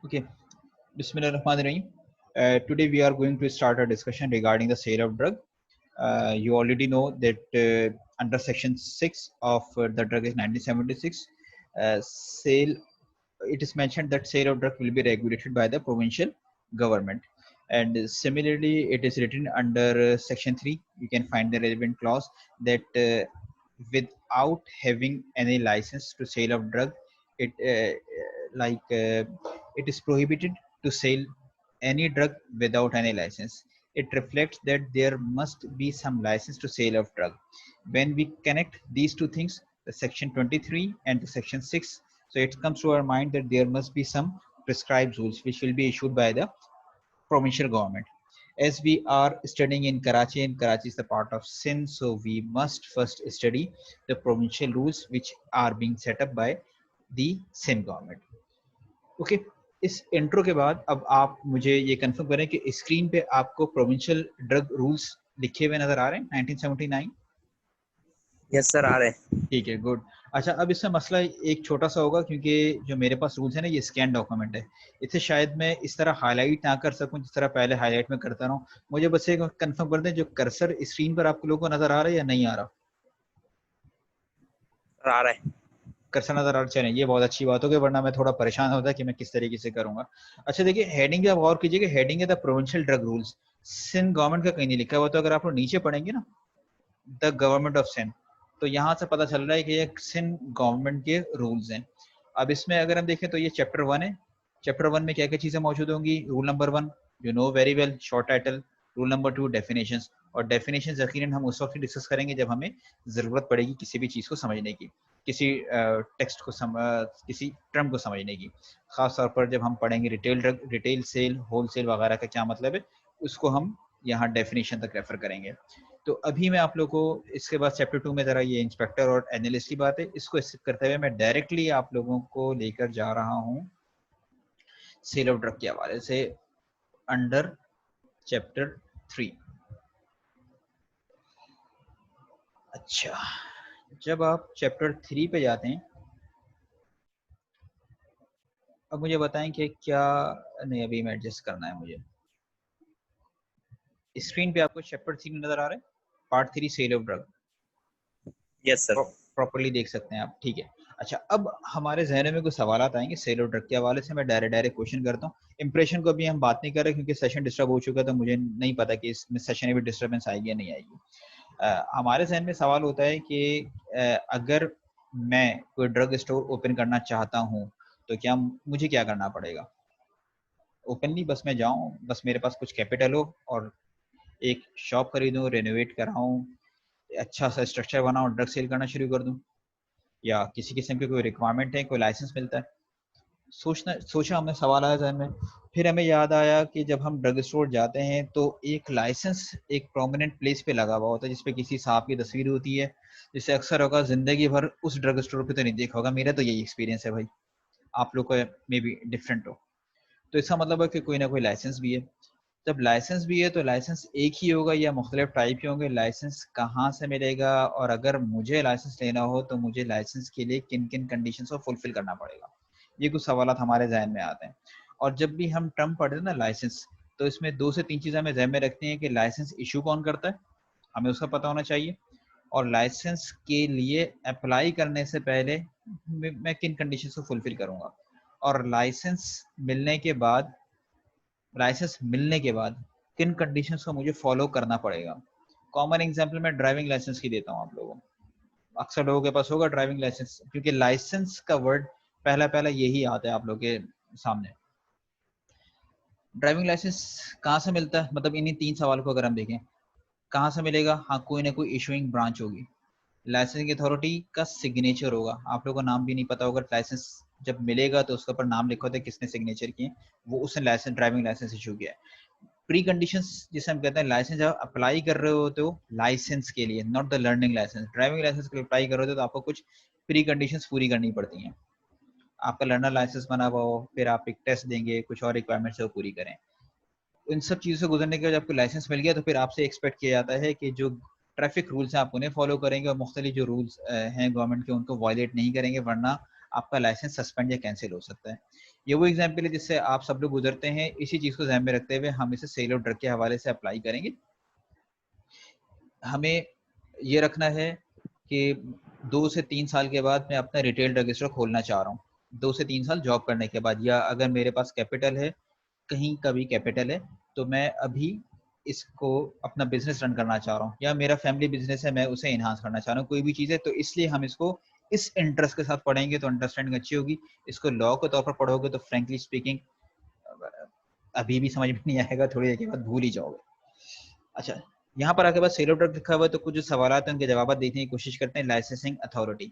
Okay, Bismillahirrahmanirrahim. Today we are going to start a discussion regarding the sale of drug. You already know that under Section 6 of the drug is 1976, sale. It is mentioned that sale of drug will be regulated by the provincial government. And similarly, it is written under Section 3. You can find the relevant clause that without having any license to sale of drug, it it is prohibited to sell any drug without any license. It reflects that there must be some license to sale of drug. When we connect these two things, the section 23 and the section 6, so it comes to our mind that there must be some prescribed rules which will be issued by the provincial government. As we are studying in Karachi, and Karachi is the part of Sindh, so we must first study the provincial rules which are being set up by the Sindh government. Okay, इस intro के बाद अब आप मुझे ये confirm करें कि screen पे आपको प्रोविंशियल ड्रग रूल्स लिखे हुए नजर आ रहे हैं 1979? यस सर, आ रहे हैं। ठीक है, गुड। अच्छा, अब इसमें मसला एक छोटा सा होगा क्योंकि जो मेरे पास रूल्स है ना, ये स्कैन डॉक्यूमेंट है, इसे शायद मैं इस तरह हाईलाइट ना कर सकूं जिस तरह पहले हाईलाइट में करता रहा हूं। मुझे बस एक कंफर्म कर दें, जो कर्सर स्क्रीन पर आप लोगों को नजर आ रहा है या नहीं आ रहा? आ रहा है। कर्सर नजर आ रहा है, ये बहुत अच्छी बात होगी, वरना मैं थोड़ा परेशान होता कि मैं किस तरीके से करूंगा। अच्छा देखिए, हेडिंग आप गौर कीजिएगा, हेडिंग है the provincial drug rules. Sindh government का कहीं नहीं लिखा हुआ, तो अगर आप लोग नीचे पढ़ेंगे ना, द गवर्नमेंट ऑफ सिंध, तो यहाँ से पता चल रहा है कि ये सिंध गवर्नमेंट के रूल्स हैं। अब इसमें अगर हम देखें तो ये चैप्टर 1 है। चैप्टर 1 में क्या क्या चीजें मौजूद होंगी? Rule number 1 you know very well, short title. Rule number 2 definitions, और डेफिनेशंस यकीनन हम उस वक्त डिस्कस करेंगे जब हमें जरूरत पड़ेगी किसी भी चीज को समझने की, किसी टेक्स्ट को किसी टर्म को समझने की। खास तौर पर जब हम पढ़ेंगे retail drug, retail sale, wholesale वगैरह का क्या मतलब है, उसको हम यहाँ डेफिनेशन तक रेफर करेंगे। तो अभी मैं आप लोग को इसके बाद चैप्टर 2 में जरा ये इंस्पेक्टर और एनालिस्ट की बात है, इसको स्किप करते हुए मैं डायरेक्टली आप लोगों को लेकर जा रहा हूँ सेल ऑफ ड्रग के हवाले से अंडर चैप्टर 3। अच्छा, जब आप चैप्टर 3 पे जाते हैं, अब मुझे बताएं कि क्या नहीं, अभी मैं एडजस्ट करना है मुझे। स्क्रीन पे आपको चैप्टर 3 नजर आ रहा है, part 3 sale of drug. Yes sir. Properly देख सकते हैं आप, ठीक है। अच्छा, अब हमारे जहन में कुछ सवाल आएंगे सेल ऑफ ड्रग के हवाले से। मैं डायरेक्ट क्वेश्चन करता हूँ। इंप्रेशन को अभी हम बात नहीं कर रहे क्योंकि सेशन डिस्टर्ब हो चुका है, तो मुझे नहीं पता कि इसमें सेशन में भी डिस्टर्बेंस आएगी या नहीं आएगी। हमारे जहन में सवाल होता है कि अगर मैं कोई ड्रग स्टोर ओपन करना चाहता हूँ तो क्या मुझे क्या करना पड़ेगा? ओपनली बस मैं जाऊँ, बस मेरे पास कुछ कैपिटल हो और एक शॉप खरीदूँ, रेनोवेट कराऊँ, अच्छा सा स्ट्रक्चर बनाऊँ, ड्रग सेल करना शुरू कर दूँ, या किसी किस्म की कोई रिक्वायरमेंट है, कोई लाइसेंस मिलता है? सोचा हमने, सवाल आया जहन में। फिर हमें याद आया कि जब हम ड्रग स्टोर जाते हैं तो एक लाइसेंस एक प्रोमिनेंट प्लेस पे लगा हुआ होता है जिसपे किसी साहब की तस्वीर होती है, जिससे अक्सर होगा जिंदगी भर उस ड्रग स्टोर पे तो नहीं देखा होगा। मेरा तो यही एक्सपीरियंस है भाई, आप लोग को मे बी डिफरेंट हो। तो इसका मतलब है कि कोई ना कोई लाइसेंस भी है। जब लाइसेंस भी है तो लाइसेंस एक ही होगा या मुख्तलिफ टाइप के होंगे? लाइसेंस कहाँ से मिलेगा, और अगर मुझे लाइसेंस लेना हो तो मुझे लाइसेंस के लिए किन किन कंडीशंस को फुलफिल करना पड़ेगा? ये कुछ सवाल हमारे जहन में आते हैं। और जब भी हम टर्म पढ़ते हैं ना लाइसेंस, तो इसमें 2 से 3 चीज़ें हमें जहन में रखनी है कि लाइसेंस इशू कौन करता है, हमें उसका पता होना चाहिए, और लाइसेंस के लिए अप्लाई करने से पहले मैं किन कंडीशंस को फुलफिल करूंगा, और लाइसेंस मिलने के बाद किन कंडीशंस को मुझे फॉलो करना पड़ेगा। कॉमन एग्जांपल मैं ड्राइविंग लाइसेंस की देता हूँ आप लोगों को। अक्सर लोगों के पास होगा ड्राइविंग लाइसेंस, क्योंकि लाइसेंस का वर्ड पहला पहला यही आता है आप लोगों के सामने। ड्राइविंग लाइसेंस कहाँ से मिलता है, मतलब इन्हीं 3 सवाल को अगर हम देखें, कहाँ से मिलेगा? हाँ, कोई ना कोई इशूइंग ब्रांच होगी। लाइसेंसिंग अथॉरिटी का सिग्नेचर होगा, आप लोगों को नाम भी नहीं पता होगा। लाइसेंस जब मिलेगा तो उसके ऊपर नाम लिखा होता है किसने सिग्नेचर किए, वो उसने लाइसेंस, ड्राइविंग लाइसेंस इशू किया है। प्री कंडीशंस जिसे हम कहते हैं, लाइसेंस जब अप्लाई कर रहे होते हो लाइसेंस के लिए, not the learning licence, driving licence के लिए अप्लाई कर रहे होते हो तो आपको कुछ प्री कंडीशंस पूरी करनी पड़ती हैं। आपका लर्नर लाइसेंस बना हुआ हो, फिर आप एक टेस्ट देंगे, कुछ और रिक्वायरमेंट्स है वो पूरी करें। इन सब चीज़ों से गुजरने के बाद आपको लाइसेंस मिल गया तो फिर आपसे एक्सपेक्ट किया जाता है कि जो ट्रैफिक रूल्स हैं आप उन्हें फॉलो करेंगे, और मुख्तलिफ जो रूल्स हैं गवर्नमेंट के उनको वायलेट नहीं करेंगे, वरना आपका लाइसेंस सस्पेंड या कैंसिल हो सकता है। ये वो एग्जाम्पल है जिससे आप सब लोग गुजरते हैं। इसी चीज को ध्यान में रखते हुए हम इसे सेल ऑफ ड्रग के हवाले से अप्लाई करेंगे। हमें ये रखना है कि 2 से 3 साल के बाद मैं अपना रिटेल ड्रग स्टोर खोलना चाह रहा हूँ। 2 से 3 साल जॉब करने के बाद, या अगर मेरे पास कैपिटल है, कहीं का भी कैपिटल है, तो मैं अभी इसको अपना बिजनेस रन करना चाह रहा हूँ, या मेरा फैमिली बिजनेस है मैं उसे इन्हांस करना चाह रहा हूँ, कोई भी चीज़ है। तो इसलिए हम इसको इस इंटरेस्ट के साथ पढ़ेंगे तो अंडरस्टैंडिंग अच्छी होगी। इसको लॉ के तौर पर पढ़ोगे तो फ्रेंकली स्पीकिंग अभी भी समझ में नहीं आएगा, थोड़ी देर के बाद भूल ही जाओगे। अच्छा, यहाँ पर आगे बाद सेल ऑफ ड्रग लिखा हुआ है, तो कुछ जो सवाल हैं उनके जवाब देने की कोशिश करते हैं। लाइसेंसिंग अथॉरिटी,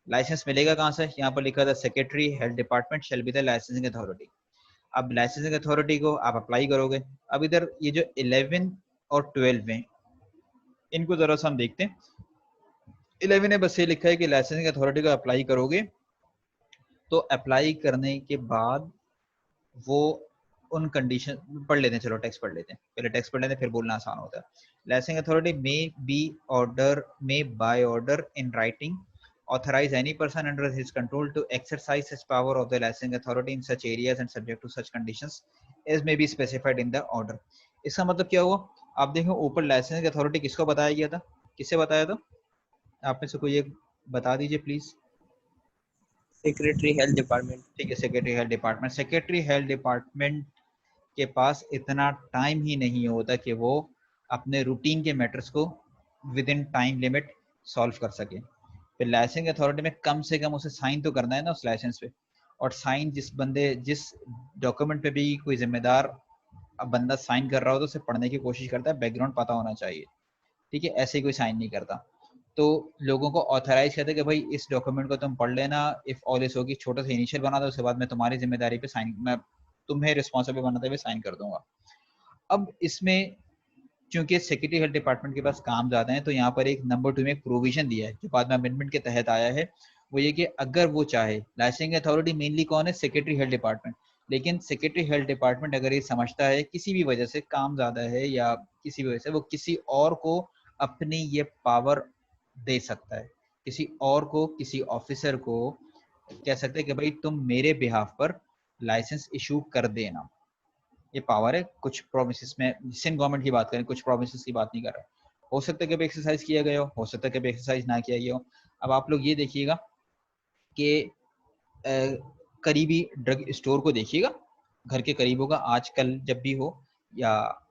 लाइसेंस मिलेगा कहाँ से? यहाँ पर लिखा था secretary health department shall be the licensing authority. अब लाइसेंसिंग अथॉरिटी को आप अप्लाई करोगे। अब इधर ये जो 11 और 12 में, इनको जरा सा हम देखते हैं। 11 में बस ये लिखा है कि लाइसेंसिंग अथॉरिटी को अप्लाई करोगे, तो अप्लाई करने के बाद वो उन कंडीशन पढ़ लेते हैं। चलो टेक्स्ट पढ़ लेते हैं, पहले टेक्स्ट पढ़ लेते हैं, फिर बोलना आसान होता है। Licensing authority may by order in writing authorize any person under his control to exercise his power of the licensing authority in such areas and subject to such conditions as may be specified in the order। इसका मतलब क्या हुआ? आप देखो ऊपर licensing authority किसको बताया गया था, किससे बताया था? आप में से कोई एक बता दीजिए प्लीज। Secretary health department. ठीक है, secretary health department. Secretary health department के पास इतना टाइम ही नहीं होता कि वो अपने रूटीन के मैटर्स को with in time limit solve कर सके। फिर लाइसेंसिंग अथॉरिटी में कम से कम उसे साइन तो करना है ना उस लाइसेंस पे, और साइन जिस डॉक्यूमेंट पे भी कोई जिम्मेदार बंदा साइन कर रहा हो तो उसे पढ़ने की कोशिश करता है, बैकग्राउंड पता होना चाहिए। ठीक है, ऐसे ही कोई साइन नहीं करता। तो लोगों को ऑथराइज कहते हैं कि भाई इस डॉक्यूमेंट को तुम पढ़ लेना, इफ ऑल इज होगी, छोटा सा इनिशियल बना दो, उसके बाद मैं तुम्हारी जिम्मेदारी पे साइन, मैं तुम्हें रिस्पॉन्सिबल बनाते हुए साइन कर दूंगा। अब इसमें क्योंकि सेक्रेटरी हेल्थ डिपार्टमेंट के पास काम ज्यादा है, तो यहाँ पर एक नंबर 2 में एक प्रोविजन दिया है जो बाद में अमेंडमेंट के तहत आया है। वो ये कि अगर वो चाहे, लाइसेंसिंग अथॉरिटी मेनली कौन है? Secretary health department. लेकिन सेक्रेटरी हेल्थ डिपार्टमेंट अगर ये समझता है किसी भी वजह से काम ज्यादा है या किसी भी वजह से, वो किसी और को अपनी ये पावर दे सकता है, किसी और को, किसी ऑफिसर को कह सकते हैं कि भाई तुम मेरे बिहाफ पर लाइसेंस इशू कर देना। ये पावर है। कुछ प्रोविंसेस में, जिन गवर्नमेंट की बात करें, कुछ प्रोविंसेस की बात नहीं कर रहा। हो सकता है कभी एक्सरसाइज किया गया हो सकता है कभी एक्सरसाइज ना किया गया हो। अब आप लोग ये देखिएगा कि करीबी ड्रग स्टोर को देखिएगा, घर के करीब होगा आजकल जब भी हो, या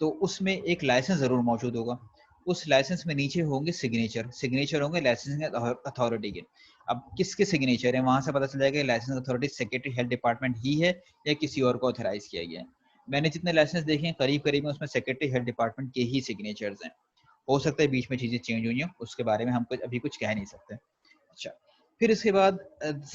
तो उसमें एक लाइसेंस जरूर मौजूद होगा। उस लाइसेंस में नीचे होंगे सिग्नेचर होंगे लाइसेंसिंग अथॉरिटी के। अब किसके सिग्नेचर है वहां से पता चल जाएगा licence authority secretary health department ही है या किसी और को ऑथराइज किया गया है। मैंने जितने लाइसेंस देखे हैं करीब करीब में उसमें सेक्रेटरी हेल्थ डिपार्टमेंट के ही सिग्नेचर्स हैं। हो सकता है बीच में चीजें चेंज हुई हो, उसके बारे में हम कुछ अभी कुछ कह नहीं सकते। अच्छा, फिर इसके बाद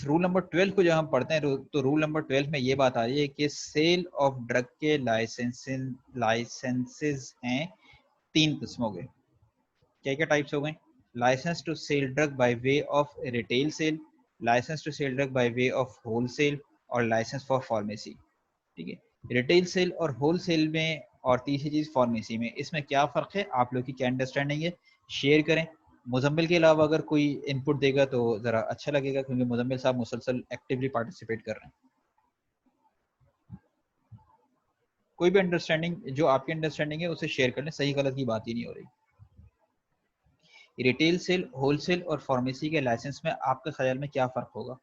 रूल नंबर 12 को जब हम पढ़ते हैं तो रूल नंबर 12 में ये बात आ रही है कि सेल ऑफ ड्रग के लाइसेंसेस हैं 3 किस्मों के। क्या क्या टाइप्स हो गए? Licence to sell drug by way of retail sale, licence to sell drug by way of wholesale, और लाइसेंस फॉर फार्मेसी। ठीक है, रिटेल सेल और होलसेल में, और तीसरी चीज फार्मेसी में, इसमें क्या फर्क है? आप लोग की क्या अंडरस्टैंडिंग है? शेयर करें। मुजम्मिल के अलावा अगर कोई इनपुट देगा तो जरा अच्छा लगेगा, क्योंकि मुजम्मिल साहब मुसलसल एक्टिवली पार्टिसिपेट कर रहे हैं। कोई भी अंडरस्टैंडिंग, जो आपकी अंडरस्टैंडिंग है उसे शेयर कर लें, सही गलत की बात ही नहीं हो रही। रिटेल सेल, होलसेल और फार्मेसी के लाइसेंस में आपके ख्याल में क्या फर्क होगा?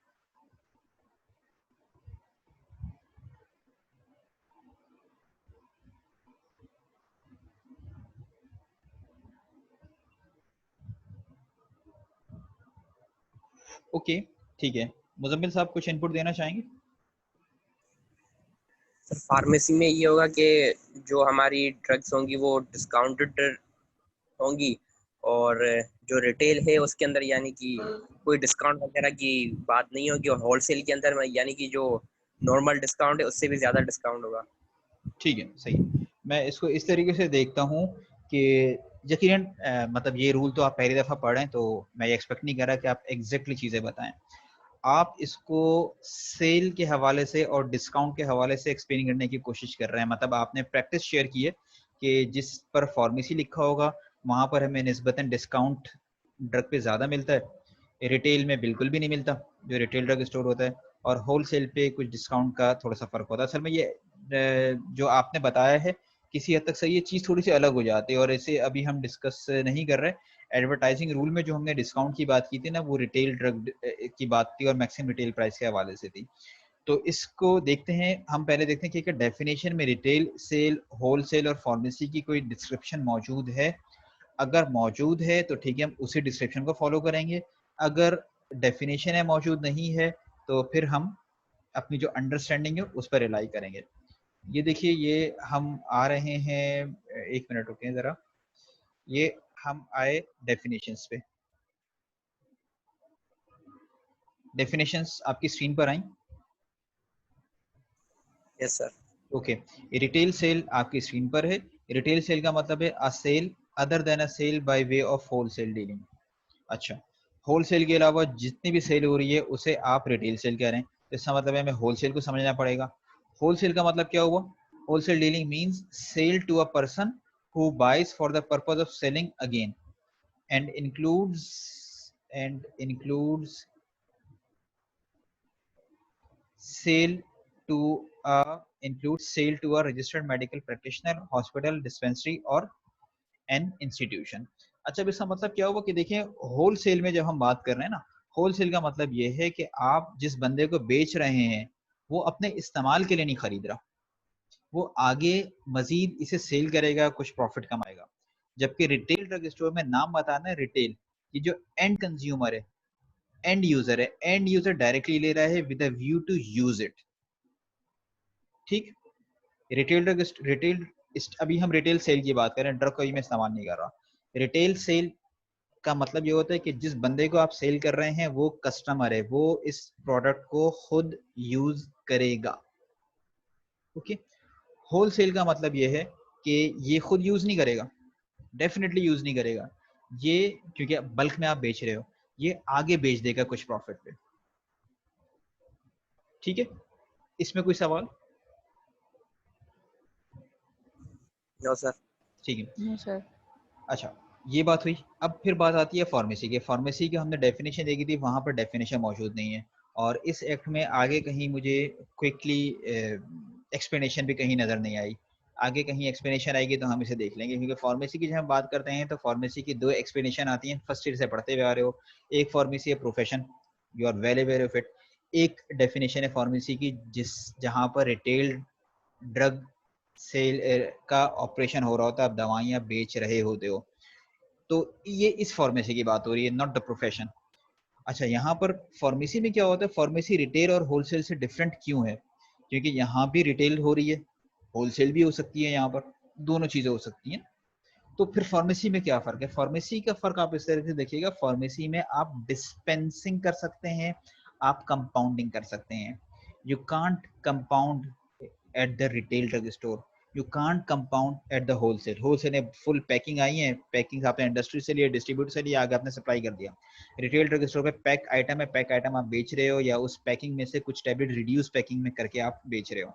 ओके, ठीक है, मुजम्मिल साहब कुछ इनपुट देना चाहेंगे? सर फार्मेसी में ये होगा कि जो हमारी ड्रग्स होंगी वो डिस्काउंटेड होंगी, और जो रिटेल है उसके अंदर यानी कि कोई डिस्काउंट वगैरह की बात नहीं होगी, और होलसेल के अंदर यानी कि जो नॉर्मल डिस्काउंट है उससे भी ज्यादा डिस्काउंट होगा। ठीक है, सही। मैं इसको इस तरीके से देखता हूँ कि यकीनन मतलब ये रूल तो आप पहली दफा पढ़ें, तो मैं ये एक्सपेक्ट नहीं कर रहा कि आप एग्जैक्टली चीजें बताएं। आप इसको सेल के हवाले से और डिस्काउंट के हवाले से एक्सप्लेन करने की कोशिश कर रहे हैं। मतलब आपने प्रैक्टिस शेयर की है कि जिस पर फार्मेसी लिखा होगा वहां पर हमें निस्बतन डिस्काउंट ड्रग पे ज्यादा मिलता है, रिटेल में बिल्कुल भी नहीं मिलता जो रिटेल ड्रग स्टोर होता है, और होलसेल पे कुछ डिस्काउंट का थोड़ा सा फर्क होता है। असल में ये जो आपने बताया है किसी हद तक से ये चीज़ थोड़ी सी अलग हो जाती है, और इसे अभी हम डिस्कस नहीं कर रहे। एडवर्टाइजिंग रूल में जो हमने डिस्काउंट की बात की थी ना, वो रिटेल ड्रग की बात थी और मैक्सिमम रिटेल प्राइस के हवाले से थी। तो इसको देखते हैं, हम पहले देखते हैं कि डेफिनेशन में रिटेल सेल, होलसेल और फार्मेसी की कोई डिस्क्रिप्शन मौजूद है। अगर मौजूद है तो ठीक है, हम उसी डिस्क्रिप्शन को फॉलो करेंगे। अगर डेफिनेशन है मौजूद नहीं है तो फिर हम अपनी जो अंडरस्टैंडिंग है उस पर रिलाई करेंगे। ये देखिए, ये हम आ रहे हैं, एक मिनट रुकें जरा, ये हम आए डेफिनेशंस पे। डेफिनेशंस आपकी स्क्रीन पर आई? Yes sir. Okay, retail sale आपकी स्क्रीन पर है। रिटेल सेल का मतलब है a sale other than a sale by way of wholesale dealing. अच्छा, होलसेल के अलावा जितनी भी सेल हो रही है उसे आप रिटेल सेल कह रहे हैं, तो इसका मतलब है हमें होलसेल को समझना पड़ेगा। होलसेल का मतलब क्या हुआ? Wholesale dealing means sale to a person who buys for the purpose of selling again, and includes sale to includes sale to a registered medical practitioner, hospital, dispensary और an institution। अच्छा, अब इसका मतलब क्या हुआ कि देखिए, होलसेल में जब हम बात कर रहे हैं ना, होलसेल का मतलब ये है कि आप जिस बंदे को बेच रहे हैं वो अपने इस्तेमाल के लिए नहीं खरीद रहा, वो आगे मजीद इसे सेल करेगा, कुछ प्रॉफिट कमाएगा। जबकि रिटेल ड्रग स्टोर में नाम बताना है रिटेल, ये जो एंड कंज्यूमर है, एंड यूजर है, एंड यूजर डायरेक्टली ले रहा है with a view to use it. ठीक, रिटेल ड्रग रिटेल, अभी हम रिटेल सेल की बात करें, ड्रग का मैं इस्तेमाल नहीं कर रहा। रिटेल सेल का मतलब ये होता है कि जिस बंदे को आप सेल कर रहे हैं वो कस्टमर है, वो इस प्रोडक्ट को खुद यूज करेगा। ओके, होलसेल का मतलब ये है कि ये खुद यूज नहीं करेगा, डेफिनेटली यूज नहीं करेगा ये, क्योंकि बल्क में आप बेच रहे हो, ये आगे बेच देगा कुछ प्रॉफिट पे। ठीक है, इसमें कोई सवाल? No sir. ठीक है। No sir. अच्छा, ये बात हुई। अब फिर बात आती है फार्मेसी की। फार्मेसी की हमने डेफिनेशन देखी थी, वहां पर डेफिनेशन मौजूद नहीं है, और इस एक्ट में आगे कहीं मुझे क्विकली एक्सप्लेनेशन भी कहीं नज़र नहीं आई। आगे कहीं एक्सप्लेनेशन आएगी तो हम इसे देख लेंगे, क्योंकि फार्मेसी की जब हम बात करते हैं तो फार्मेसी की दो एक्सप्लेनेशन आती हैं, फर्स्ट ईयर से पढ़ते हुए आ रहे हो। एक फार्मेसी है profession, you are well aware of it. एक डेफिनेशन है फार्मेसी की जिस जहाँ पर रिटेल ड्रग सेल का ऑपरेशन हो रहा होता है, आप दवाइयाँ बेच रहे होते हो, तो ये इस फार्मेसी की बात हो रही है, नॉट द प्रोफेशन। अच्छा, यहाँ पर फार्मेसी में क्या होता है, फार्मेसी रिटेल और होलसेल से डिफरेंट क्यों है? क्योंकि यहाँ भी रिटेल हो रही है, होलसेल भी हो सकती है, यहाँ पर दोनों चीजें हो सकती हैं। तो फिर फार्मेसी में क्या फर्क है? फार्मेसी का फर्क आप इस तरह से देखिएगा, फार्मेसी में आप डिस्पेंसिंग कर सकते हैं, आप कंपाउंडिंग कर सकते हैं। You can't compound at the retail drug store, you can't compound at the wholesale. Wholesale में फुल पैकिंग आई है, पैकिंग आपने इंडस्ट्री से लिया, डिस्ट्रीब्यूटर से लिया, आगे आपने सप्लाई कर दिया। रिटेल ड्रग स्टोर पे पैक आइटम है, पैक आइटम आप बेच रहे हो, या उस पैकिंग में से कुछ टैबलेट रिड्यूस पैकिंग में करके आप बेच रहे हो।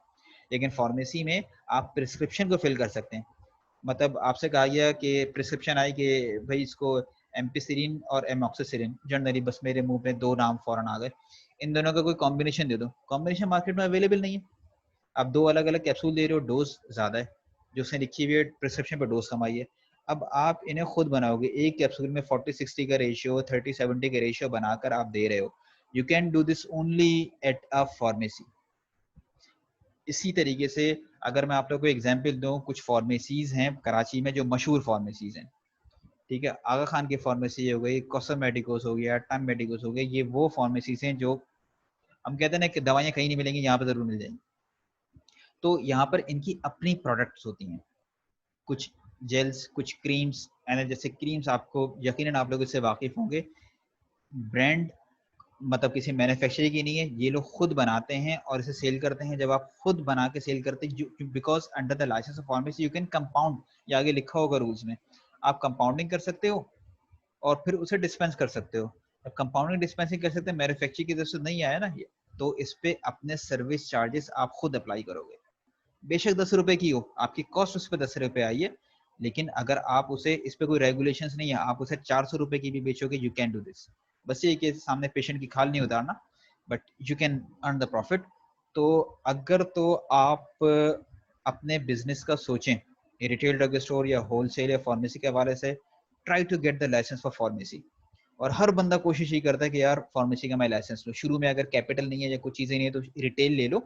लेकिन फार्मेसी में आप प्रिस्क्रिप्शन को फिल कर सकते हैं। मतलब आपसे कहा गया कि प्रिस्क्रिप्शन आई कि भाई इसको एम्पिसिलिन और एमॉक्सिसिलिन, जनरली बस मेरे मुंह में दो नाम फौरन आ गए, इन दोनों का कोई कॉम्बिनेशन दे दो। कॉम्बिनेशन मार्केट में अवेलेबल नहीं है, आप दो अलग अलग कैप्सूल दे रहे हो, डोज ज्यादा है, जो उसने लिखी हुई है प्रिस्क्रिप्शन पर डोज कमाई है। अब आप इन्हें खुद बनाओगे, एक कैप्सूल में 40-60 का रेशियो, 30-70 का रेशियो बनाकर आप दे रहे हो। You can do this only at a pharmacy. इसी तरीके से अगर मैं आप लोग को एग्जांपल दूं, कुछ फार्मेसीज हैं कराची में जो मशहूर फार्मेसीज हैं, ठीक है, आगा खान की फार्मेसी हो गई, कॉस्मेटिकोस हो गया, टाइम मेडिकोस हो गया, ये वो फार्मेसीज हैं जो हम कहते हैं ना कि दवाइयाँ कहीं नहीं मिलेंगी, यहाँ पर जरूर मिल जाएंगी। तो यहाँ पर इनकी अपनी प्रोडक्ट्स होती हैं, कुछ जेल्स, कुछ क्रीम्स, एंड जैसे क्रीम्स आपको यकीनन आप लोग इससे वाकिफ होंगे, ब्रांड मतलब किसी मैन्युफैक्चरर की नहीं है, ये लोग खुद बनाते हैं और इसे सेल करते हैं। जब आप खुद बना के सेल करते हैं, because under the licence of pharmacy you can compound, ये आगे लिखा होगा रूल्स में, आप कंपाउंडिंग कर सकते हो और फिर उसे डिस्पेंस कर सकते हो। अब कंपाउंडिंग डिस्पेंसिंग कर सकते हैं, मैन्युफैक्चर की तरफ से नहीं आया ना ये, तो इस पे अपने सर्विस चार्जेस आप खुद अप्लाई करोगे। बेशक 10 रुपए की हो, आपकी कॉस्ट उस पर 10 रुपए आई है, लेकिन अगर आप उसे, इस पे कोई रेगुलेशंस नहीं है, आप उसे 400 रुपए की भी बेचोगे, यू कैन डू दिस। बस ये कि सामने पेशेंट की खाल नहीं उतारना, but you can earn the profit. तो अगर तो आप अपने बिजनेस का सोचें रिटेल ड्रग स्टोर या होलसेल या फार्मेसी के हवाले से, try to get the licence for pharmacy. और हर बंदा कोशिश ही करता है कि यार फार्मेसी का मैं लाइसेंस लूँ। शुरू में अगर कैपिटल नहीं है या कुछ चीज़ें नहीं है तो रिटेल ले लो,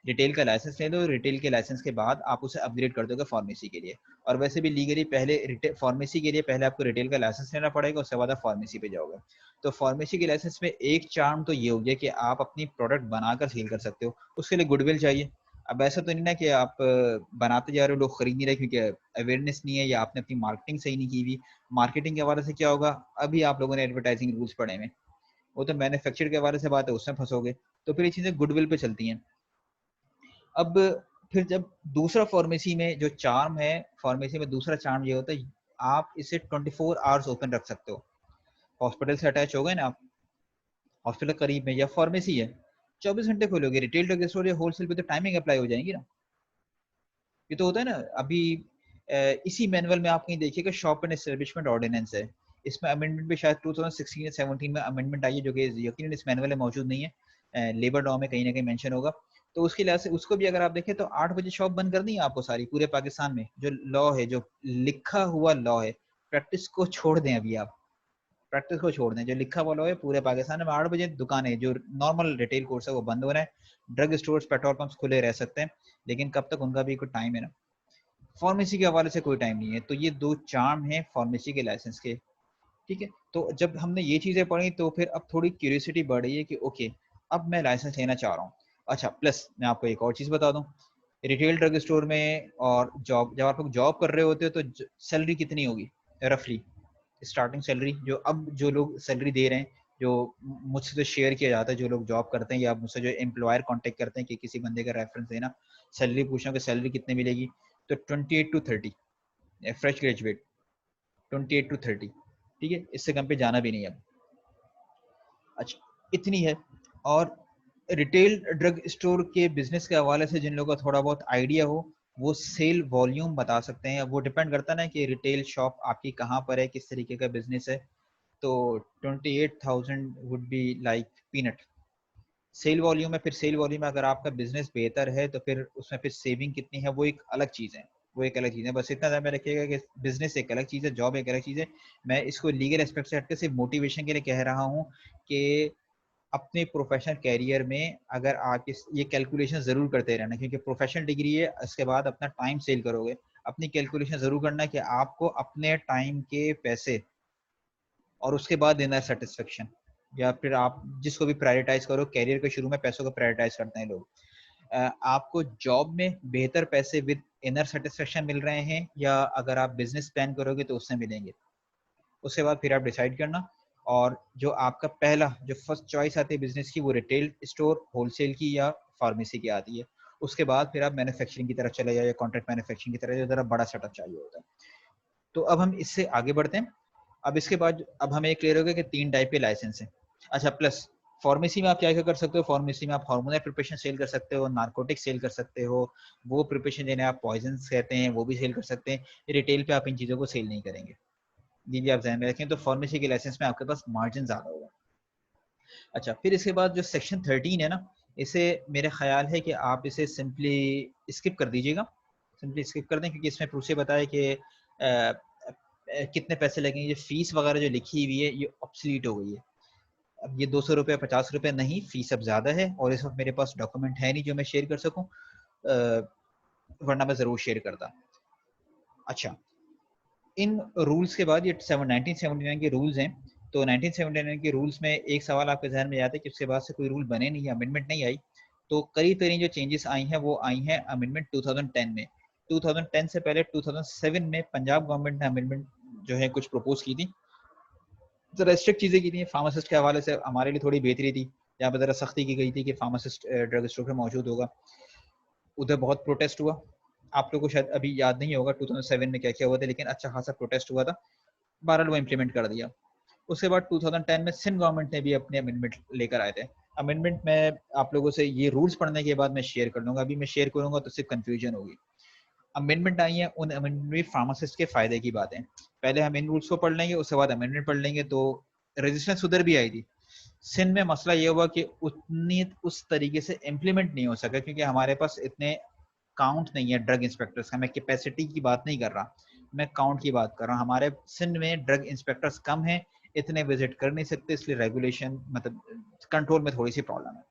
रिटेल का लाइसेंस ले लो, रिटेल के लाइसेंस के बाद आप उसे अपग्रेड कर दोगे फार्मेसी के लिए। और वैसे भी लीगली पहले फार्मेसी के लिए पहले आपको रिटेल का लाइसेंस लेना पड़ेगा, उसके बाद आप फार्मेसी पे जाओगे। तो फार्मेसी के लाइसेंस में एक चार्म तो ये हो गया कि आप अपनी प्रोडक्ट बनाकर सेल कर सकते हो, उसके लिए गुडविल चाहिए। अब ऐसा तो नहीं ना कि आप बनाते जा रहे हो, लोग खरीद नहीं रहे क्योंकि अवेयरनेस नहीं है या आपने अपनी मार्केटिंग सही नहीं की हुई। मार्केटिंग के हवाले से क्या होगा, अभी आप लोगों ने एडवर्टाइजिंग रूल्स पढ़े हैं, वो तो मैन्युफैक्चर के हवाले से बात है, उसमें फंसोगे। तो फिर ये चीजें गुडविल पे चलती हैं। अब फिर जब दूसरा फार्मेसी में जो चार्म है, फार्मेसी में दूसरा चार्म ये होता है, आप इसे 24 आवर्स ओपन रख सकते हो। हॉस्पिटल से अटैच हो गए ना आप, हॉस्पिटल करीब में या फार्मेसी है, 24 घंटे खोलोगे। रिटेल ड्रग स्टोर या होलसेल पे तो टाइमिंग अप्लाई हो जाएंगी ना। ये तो होता है ना। अभी इसी मैनुअल में आप कहीं देखिएगा, शॉप एंड एस्टेब्लिशमेंट ऑर्डिनेंस है, इसमें अमेंडमेंट भी शायद 2016 या 17 में अमेंडमेंट आई है, जो कि यकीनन इस मैनुअल में मौजूद नहीं है, लेबर लॉ में कहीं ना कहीं मेंशन होगा। तो उसके लिहाज से उसको भी अगर आप देखें तो 8 बजे शॉप बंद करनी है आपको सारी, पूरे पाकिस्तान में जो लॉ है, जो लिखा हुआ लॉ है। प्रैक्टिस को छोड़ दें, अभी आप प्रैक्टिस को छोड़ दें, जो लिखा हुआ लॉ है पूरे पाकिस्तान में 8 बजे दुकानें, जो नॉर्मल रिटेल कोर्स है वो बंद हो रहे हैं। ड्रग स्टोर्स, पेट्रोल पंप्स खुले रह सकते हैं, लेकिन कब तक, उनका भी कोई टाइम है ना। फार्मेसी के हवाले से कोई टाइम नहीं है। तो ये दो चार्म है फार्मेसी के लाइसेंस के। ठीक है, तो जब हमने ये चीजें पढ़ी तो फिर अब थोड़ी क्यूरियोसिटी बढ़ रही है कि ओके, अब मैं लाइसेंस लेना चाह रहा हूँ। अच्छा, प्लस मैं आपको एक और चीज बता दूं, रिटेल ड्रग स्टोर में और जॉब, जब आप लोग जॉब कर रहे होते हो तो सैलरी कितनी होगी रफली, स्टार्टिंग सैलरी? जो अब जो लोग सैलरी दे रहे हैं, जो मुझसे तो शेयर किया जाता है, जो लोग जॉब करते हैं या मुझसे जो एम्प्लॉयर कांटेक्ट करते हैं कि किसी बंदे का रेफरेंस देना, सैलरी पूछना कि सैलरी कितने मिलेगी, तो 28 to 30, फ्रेश ग्रेजुएट 28 to 30। ठीक है, इससे कम पे जाना भी नहीं अब। अच्छा, इतनी है। और रिटेल ड्रग स्टोर के बिजनेस के हवाले से जिन लोगों को थोड़ा बहुत आइडिया हो, वो सेल वॉल्यूम बता सकते हैं। वो डिपेंड करता है ना कि रिटेल शॉप आपकी कहाँ पर है, किस तरीके का बिजनेस है। तो 28,000 would be like peanut. Sale volume है, फिर सेल वॉल्यूम में अगर आपका बिजनेस बेहतर है तो फिर उसमें फिर सेविंग कितनी है वो एक अलग चीज़ है, वो एक अलग चीज़ है। बस इतना ध्यान में रखिएगा कि बिजनेस एक अलग चीज़ है, जॉब एक अलग चीज़ है। मैं इसको लीगल एस्पेक्ट से हटकर सिर्फ मोटिवेशन के लिए कह रहा हूँ कि अपने प्रोफेशनल कैरियर में अगर आप ये कैलकुलेशन ज़रूर करते रहना, क्योंकि प्रोफेशनल डिग्री है, इसके बाद अपना टाइम सेल करोगे। अपनी कैलकुलेशन ज़रूर करना कि आपको अपने टाइम के पैसे और उसके बाद इनर सेटिस्फेक्शन, या फिर आप जिसको भी प्रायोरिटाइज करो, कैरियर के शुरू में पैसों को प्रायोरिटाइज करते हैं लोग। आपको जॉब में बेहतर पैसे विद इनर सेटिस्फेक्शन मिल रहे हैं, या अगर आप बिजनेस प्लान करोगे तो उससे मिलेंगे। उसके बाद फिर आप डिसाइड करना। और जो आपका पहला जो फर्स्ट चॉइस आती है बिजनेस की, वो रिटेल स्टोर, होलसेल की या फार्मेसी की आती है। उसके बाद फिर आप मैन्युफैक्चरिंग की तरफ चले जाओ या कॉन्ट्रैक्ट मैन्युफैक्चरिंग की तरफ, जो जरा बड़ा सेटअप चाहिए होता है। तो अब हम इससे आगे बढ़ते हैं। अब इसके बाद अब हमें क्लियर हो गया कि 3 टाइप के लाइसेंस हैं। अच्छा, प्लस फार्मेसी में आप क्या क्या कर सकते हो, फार्मेसी में आप हार्मोनल प्रिपरेशन सेल कर सकते हो, नार्कोटिक सेल कर सकते हो, वो प्रिपरेशन जिन्हें आप पॉइजन कहते हैं वो भी सेल कर सकते हैं। रिटेल पे आप इन चीज़ों को सेल नहीं करेंगे, ये भी आप ध्यान में रखें। तो फार्मेसी के लाइसेंस में आपके पास मार्जिन ज़्यादा होगा। अच्छा, फिर इसके बाद जो सेक्शन 13 है ना, इसे मेरे ख्याल है कि आप इसे सिंपली स्किप कर दीजिएगा, सिंपली स्किप कर दें, क्योंकि इसमें प्रूफ से बताया कि कितने पैसे लगेंगे। ये फीस वगैरह जो लिखी हुई है ये ऑब्सलीट हो गई है। अब ये 200 रुपये 50 रुपये नहीं, फीस अब ज़्यादा है, और इस वक्त मेरे पास डॉक्यूमेंट है नहीं जो मैं शेयर कर सकूं, वरना मैं ज़रूर शेयर करता। अच्छा, इन रूल्स के बाद ये 1979 के रूल्स हैं। तो 1979 के रूल्स में एक सवाल आपके जहन में आता है कि उसके बाद से कोई रूल बने नहीं, अमेंडमेंट नहीं आई। तो करीब करीब जो चेंजेस आई हैं वो आई हैं अमेंडमेंट 2010 में। 2010 से पहले 2007 में पंजाब गवर्नमेंट ने अमेंडमेंट जो है कुछ प्रपोज की थी, जरा स्ट्रिक्ट चीज़ें की थी फार्मासिस्ट के हवाले से, हमारे लिए थोड़ी बेहतरी थी। यहाँ पर जरा सख्ती की गई थी कि फार्मासिस्ट ड्रग स्टोर पर मौजूद होगा। उधर बहुत प्रोटेस्ट हुआ, आप लोगों को शायद अभी याद नहीं होगा 2007 में क्या क्या हुआ था, लेकिन अच्छा खासा प्रोटेस्ट हुआ था। बहरहाल वो इम्प्लीमेंट कर दिया। उसके बाद 2010 में सिंध गवर्नमेंट ने भी अपने अमेंडमेंट लेकर आए थे। अमेंडमेंट में आप लोगों से ये रूल्स पढ़ने के बाद मैं शेयर कर लूंगा, अभी मैं शेयर करूंगा तो सिर्फ कंफ्यूजन होगी। अमेंडमेंट आई है, उन अमेंडमेंट में फार्मासिस्ट के फायदे की बातें। पहले हम इन रूल्स को पढ़ लेंगे, उसके बाद अमेंडमेंट पढ़ लेंगे। तो रेजिस्टेंस उधर भी आई थी, सिंध में मसला ये हुआ कि उतनी उस तरीके से इम्प्लीमेंट नहीं हो सका क्योंकि हमारे पास इतने काउंट नहीं है ड्रग इंस्पेक्टर्स का। मैं कैपेसिटी की बात नहीं कर रहा, मैं काउंट की बात कर रहा हूँ। हमारे सिंध में ड्रग इंस्पेक्टर्स कम हैं, इतने विजिट कर नहीं सकते, इसलिए रेगुलेशन मतलब कंट्रोल में थोड़ी सी प्रॉब्लम है।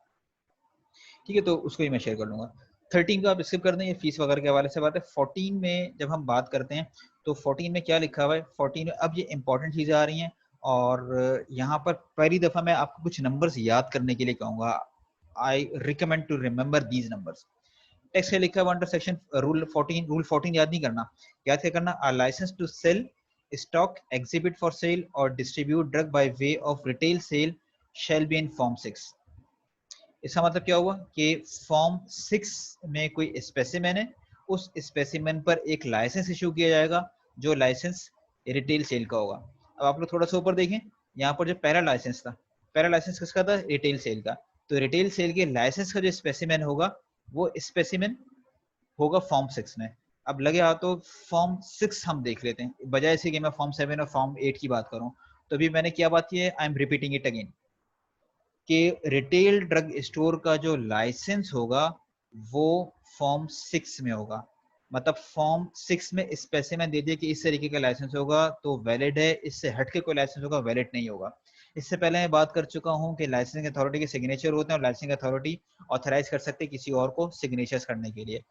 ठीक है, तो उसको ही मैं शेयर कर लूंगा। 13 को आप स्किप कर दें, ये फीस वगैरह के हवाले से बात है। 14 में जब हम बात करते हैं तो 14 में क्या लिखा हुआ है, 14 में अब ये इंपॉर्टेंट चीजें आ रही हैं और यहाँ पर पहली दफा मैं आपको कुछ नंबर्स याद करने के लिए कहूंगा। I recommend to remember these numbers. Text में लिखा हुआ अंडर सेक्शन रूल 14, रूल 14 याद नहीं करना, याद क्या करना, a licence to sell, stock, exhibit for sale और distribute drug by way of retail sale shall be in form 6। इसका मतलब क्या हुआ कि फॉर्म 6 में कोई स्पेसिमेन है, उस स्पेसिमेन पर एक लाइसेंस इशू किया जाएगा जो लाइसेंस रिटेल सेल का होगा। अब आप लोग थोड़ा सा ऊपर देखें, यहाँ पर जो पहला लाइसेंस था, पहला लाइसेंस किसका था, रिटेल सेल का। तो रिटेल सेल के लाइसेंस का जो स्पेसिमेन होगा वो स्पेसिमेन होगा फॉर्म 6 में। अब लगे हाथ तो फॉर्म 6 हम देख लेते हैं, बजाय से कि मैं फॉर्म 7 और फॉर्म 8 की बात करूं। तो अभी मैंने क्या बात की है, I am repeating it again, कि रिटेल ड्रग स्टोर का जो लाइसेंस होगा वो फॉर्म 6 में होगा। मतलब फॉर्म 6 में स्पेसिमेन दे दिया कि इस तरीके का लाइसेंस होगा तो वैलिड है, इससे हट के कोई लाइसेंस होगा वैलिड नहीं होगा। इससे पहले मैं बात कर चुका हूं कि लाइसेंसिंग अथॉरिटी के सिग्नेचर होते हैं और लाइसेंसिंग अथॉरिटी ऑथराइज कर सकते हैं किसी और को सिग्नेचर्स करने के लिए।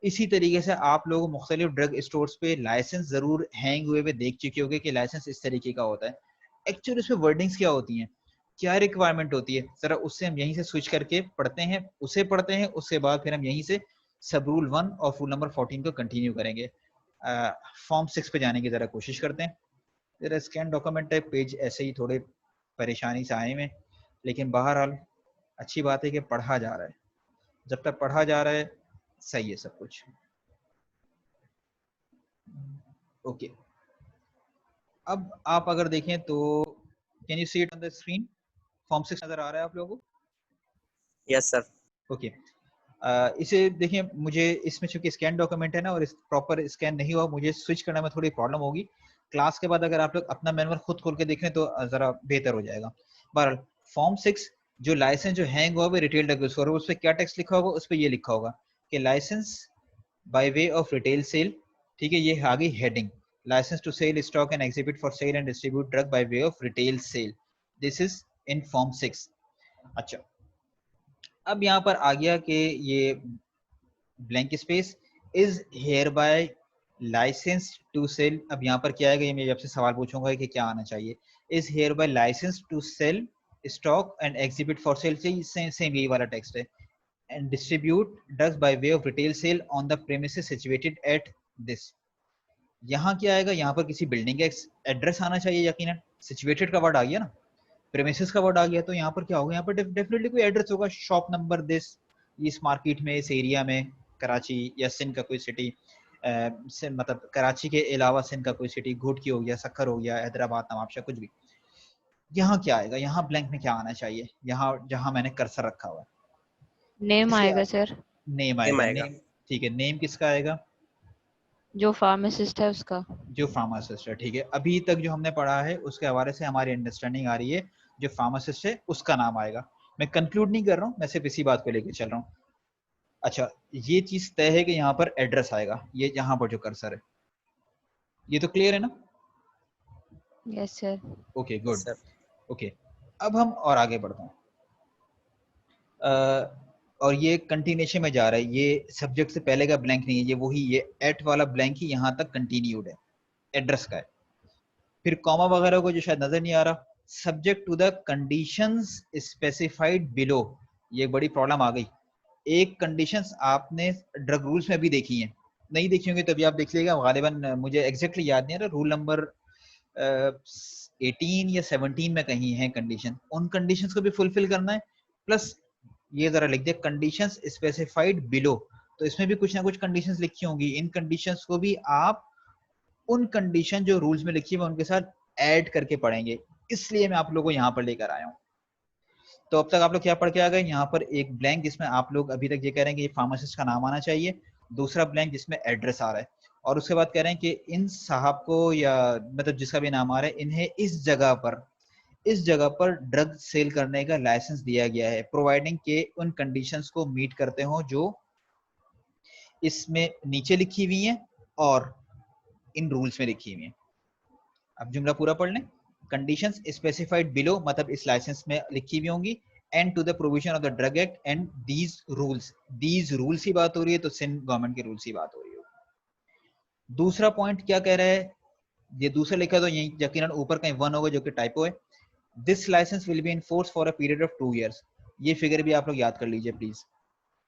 इसी तरीके से आप लोग मुख्तलिफ ड्रग स्टोर्स पे लाइसेंस जरूर हैंग हुए देख चुके होंगे कि लाइसेंस इस तरीके का होता है। एक्चुअली इसमें वर्डिंग्स क्या होती हैं, क्या रिक्वायरमेंट होती है, जरा उससे हम यहीं से स्विच करके पढ़ते हैं, उसे पढ़ते हैं, उसके बाद फिर हम यहीं से सब रूल 1 और रूल नंबर 14 को कंटिन्यू करेंगे। फॉर्म 6 पे जाने की जरा कोशिश करते हैं। जरा स्कैन डॉक्यूमेंट है, पेज ऐसे ही थोड़े परेशानी से आए में, लेकिन बहरहाल अच्छी बात है कि पढ़ा जा रहा है। जब तक पढ़ा जा रहा है सही है सब कुछ। ओके, अब आप अगर देखें तो can you see it on the screen, form 6 नजर आ रहा है आप लोगों को? Yes sir. ओके, इसे देखिए, मुझे इसमें चूंकि स्कैन डॉक्यूमेंट है ना और इस प्रॉपर स्कैन नहीं हुआ, मुझे स्विच करने में थोड़ी प्रॉब्लम होगी। क्लास के बाद अगर आप लोग अपना मैनुअल खुद खोल के देखें तो जरा बेहतर हो जाएगा। बहरहाल फॉर्म 6 जो लाइसेंस जो हैंग हुआ है रिटेल ड्रग स्टोर, उस पर क्या टेक्स्ट लिखा होगा, उस पर ये लिखा होगा कि licence by way of retail sale. ठीक है, ये आ गई heading, licence to sell stock and exhibit for sale and distribute drug by way of retail sale, this is in form 6। अच्छा, अब यहाँ पर आ गया कि ये blank space is hereby licence to sell. अब यहाँ पर क्या आएगा, ये मैं आपसे सवाल पूछूंगा कि क्या आना चाहिए, is hereby licence to sell stock and exhibit for sale, same यही वाला टेक्स्ट है, and distribute drugs by way of retail sale on the premises situated at this। यहाँ क्या आएगा, यहाँ पर किसी बिल्डिंग का एड्रेस आना चाहिए यकीनन, सिचुएटेड का वर्ड आ गया ना, प्रेमिसेस का वर्ड आ गया, तो यहाँ पर क्या होगा, यहाँ पर डेफिनेटली कोई एड्रेस होगा, शॉप नंबर दिस, इस मार्केट में, इस एरिया में, कराची या सिंध का कोई सिटी, मतलब कराची के अलावा सिंध का कोई सिटी, घुटकी हो गया, सक्खर हो गया, हैदराबाद, नवाबशाह, कुछ भी। यहाँ क्या आएगा, यहाँ ब्लैंक में क्या आना चाहिए, यहाँ जहाँ मैंने कर्सर रखा हुआ है, नेम इसलिए आएगा सर। नेम आएगा, नेम। ठीक है, नेम किसका आएगा, जो फार्मासिस्ट है उसका। जो फार्मासिस्ट है। ठीक है, अभी तक जो हमने पढ़ा है उसके हवाले से हमारी अंडरस्टैंडिंग आ रही है, जो फार्मासिस्ट है उसका नाम आएगा। मैं कंक्लूड नहीं कर रहा हूँ, मैं सिर्फ इसी बात को लेकर चल रहा हूँ। अच्छा, ये चीज तय है कि यहाँ पर एड्रेस आएगा, ये यहाँ पर जो कर्सर है, ये तो क्लियर है ना? Yes sir. Okay good. Okay, अब हम और आगे बढ़ते हैं, और ये कंटिन्यूशन में जा रहा है, ये सब्जेक्ट से पहले का ब्लैंक नहीं है, ये वही, ये एट वाला ब्लैंक ही यहाँ तक कंटिन्यूड है, एड्रेस का है। फिर कॉमा वगैरह को जो शायद नजर नहीं आ रहा, subject to the conditions specified below, ये बड़ी प्रॉब्लम आ गई। एक कंडीशंस आपने ड्रग रूल्स में भी देखी हैं, नहीं देखी होंगी तभी आप देख लीजिएगा, गालिबन मुझे एग्जैक्टली याद नहीं आ रहा, रूल नंबर 18 या 17 में कहीं है कंडीशन, उन कंडीशंस को भी फुलफिल करना है। प्लस ये जरा लिख दिया कंडीशंस स्पेसिफाइड बिलो, तो इसमें भी कुछ ना कुछ कंडीशंस लिखी होंगी, इन कंडीशंस को भी आप उन कंडीशन जो रूल्स में लिखी है उनके साथ ऐड करके पढ़ेंगे, इसलिए मैं आप लोगों को यहाँ पर लेकर आया हूँ। तो अब तक आप लोग क्या पढ़ के आ गए, यहाँ पर एक ब्लैंक जिसमें आप लोग अभी तक ये कह रहे हैं कि ये फार्मासिस्ट का नाम आना चाहिए, दूसरा ब्लैंक जिसमें एड्रेस आ रहा है, और उसके बाद कह रहे हैं कि इन साहब को, या मतलब जिसका भी नाम आ रहा है, इन्हें इस जगह पर इस जगह पर ड्रग सेल करने का लाइसेंस दिया गया है, प्रोवाइडिंग के उन कंडीशंस को मीट करते हो जो इसमें नीचे लिखी हुई हैं और इन रूल्स में लिखी हुई हैं। अब जुमला पूरा पढ़ लें। कंडीशंस स्पेसिफाइड बिलो, मतलब इस लाइसेंस में लिखी हुई होंगी, and to the provision of the drug act and these rules की बात हो रही है, तो सिंध गवर्नमेंट के रूल्स की बात हो रही है। दूसरा पॉइंट क्या कह रहा है, ये दूसरा लिखा तो यही यकीनन ऊपर कहीं 1 होगा जो कि टाइपो है। This licence will be in force for a period of 2 years। ये फिगर भी आप लोग याद कर लीजिए प्लीज।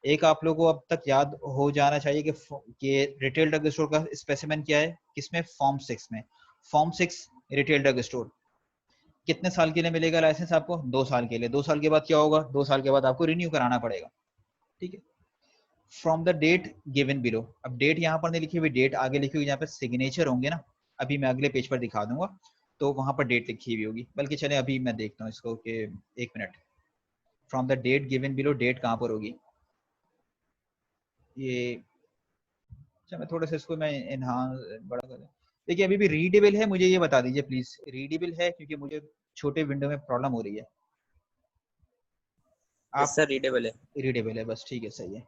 एक आप लोगों को अब तक याद हो जाना चाहिए कि रिटेल ड्रग स्टोर का स्पेसिमेन क्या है, किसमें, फॉर्म 6 में। फॉर्म 6 रिटेल ड्रग स्टोर कितने साल के लिए मिलेगा लाइसेंस आपको? 2 साल के लिए। 2 साल के बाद क्या होगा? 2 साल के बाद आपको रिन्यू कराना पड़ेगा, ठीक है। From the date given below, अब डेट यहाँ पर नहीं लिखी हुई, डेट आगे लिखी हुई, यहाँ पे सिग्नेचर होंगे ना, अभी मैं अगले पेज पर दिखा दूंगा, तो वहां पर डेट लिखी हुई होगी। बल्कि चले अभी मैं देखता हूँ इसको कि 1 minute, from the date given below, date कहाँ पर होगी ये? अच्छा मैं थोड़ा सा इसको मैं एनहांस बड़ा कर, देखिए अभी भी रीडेबल है, मुझे ये बता दीजिए प्लीज, रीडेबल है? क्योंकि मुझे छोटे विंडो में प्रॉब्लम हो रही है। यस आप सर, रीडेबल है। रीडेबल है, बस ठीक है, सही है।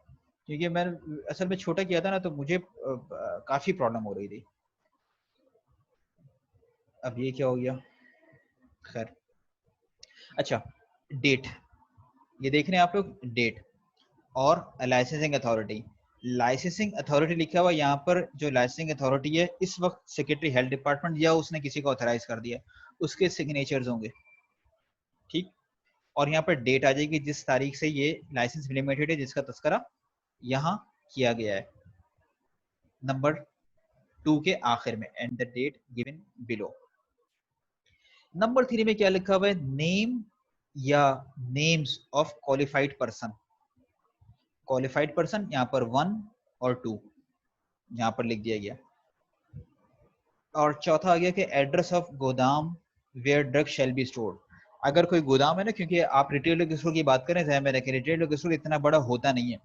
क्योंकि मैं असल में छोटा किया था ना, तो मुझे काफी प्रॉब्लम हो रही थी। अब ये क्या हो गया? खैर, अच्छा, डेट, ये देख रहे हैं आप लोग, डेट और लाइसेंसिंग अथॉरिटी। लाइसेंसिंग अथॉरिटी लिखा हुआ यहाँ पर, जो लाइसेंसिंग अथॉरिटी है इस वक्त सेक्रेटरी हेल्थ डिपार्टमेंट या उसने किसी को ऑथराइज कर दिया, उसके सिग्नेचर्स होंगे, ठीक। और यहाँ पर डेट आ जाएगी जिस तारीख से ये लाइसेंस लिमिटेड है, जिसका तस्करा यहाँ किया गया है, नंबर 2 के आखिर में, and the date given below. Number 3 में क्या लिखा हुआ है? नेम या names of qualified person. Qualified person यहाँ पर 1 और 2 यहाँ पर लिख दिया गया। और चौथा आ गया कि एड्रेस ऑफ गोदाम where drug shall be stored. अगर कोई गोदाम है ना, क्योंकि आप रिटेल स्टोर की बात करें, ध्यान में रखें रिटेल स्टोर इतना बड़ा होता नहीं है।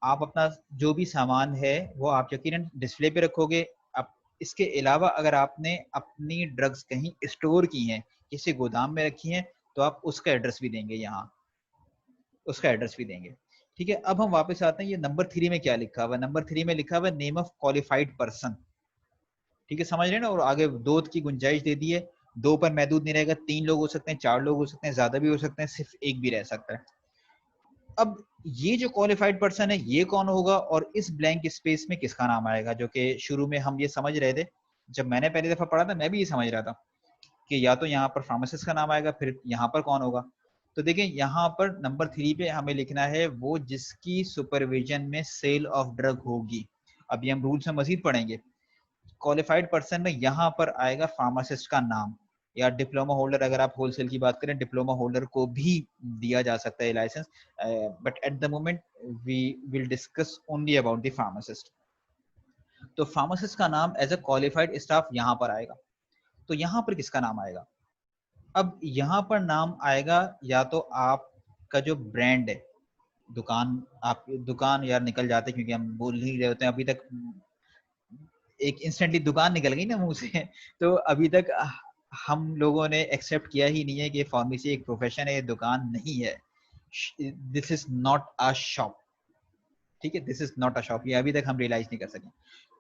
आप अपना जो भी सामान है वो आप यकीनन डिस्प्ले पे रखोगे। अब इसके अलावा अगर आपने अपनी ड्रग्स कहीं स्टोर की हैं, किसी गोदाम में रखी हैं, तो आप उसका एड्रेस भी देंगे, यहाँ उसका एड्रेस भी देंगे, ठीक है। अब हम वापस आते हैं, ये नंबर 3 में क्या लिखा हुआ है? नंबर 3 में लिखा हुआ है नेम ऑफ क्वालिफाइड पर्सन, ठीक है, समझ रहे हैं ना। और आगे 2 की गुंजाइश दे दी है, 2 पर महदूद नहीं रहेगा, 3 लोग हो सकते हैं, 4 लोग हो सकते हैं, ज्यादा भी हो सकते हैं, सिर्फ एक भी रह सकता है। अब ये जो क्वालिफाइड पर्सन है ये कौन होगा, और इस ब्लैंक स्पेस में किसका नाम आएगा? जो कि शुरू में हम ये समझ रहे थे, जब मैंने पहली दफा पढ़ा था मैं भी ये समझ रहा था कि या तो यहाँ पर फार्मासिस्ट का नाम आएगा, फिर यहाँ पर कौन होगा। तो देखिए यहाँ पर नंबर 3 पे हमें लिखना है वो जिसकी सुपरविजन में सेल ऑफ ड्रग होगी। अभी हम रूल्स में मजीद पढ़ेंगे। क्वालिफाइड पर्सन में यहाँ पर आएगा फार्मासिस्ट का नाम, या डिप्लोमा होल्डर, अगर आप होलसेल की बात करें डिप्लोमा होल्डर को भी दिया जा सकता है licence, but at the moment we will discuss only about the pharmacist. तो फार्मासिस्ट का नाम एज अ क्वालिफाइड स्टाफ यहाँ पर आएगा। तो यहाँ पर किसका नाम आएगा? अब यहाँ पर नाम आएगा या तो आपका जो ब्रांड है, दुकान, आप दुकान यार निकल जाते क्योंकि हम बोल नहीं रहे होते हैं अभी तक, एक इंस्टेंटली दुकान निकल गई ना मुंह से तो अभी तक हम लोगों ने एक्सेप्ट किया ही नहीं है कि फार्मेसी एक प्रोफेशन है, ये दुकान नहीं है। This is not a shop, ठीक है, this is not a shop, ये अभी तक हम रियलाइज नहीं कर सके।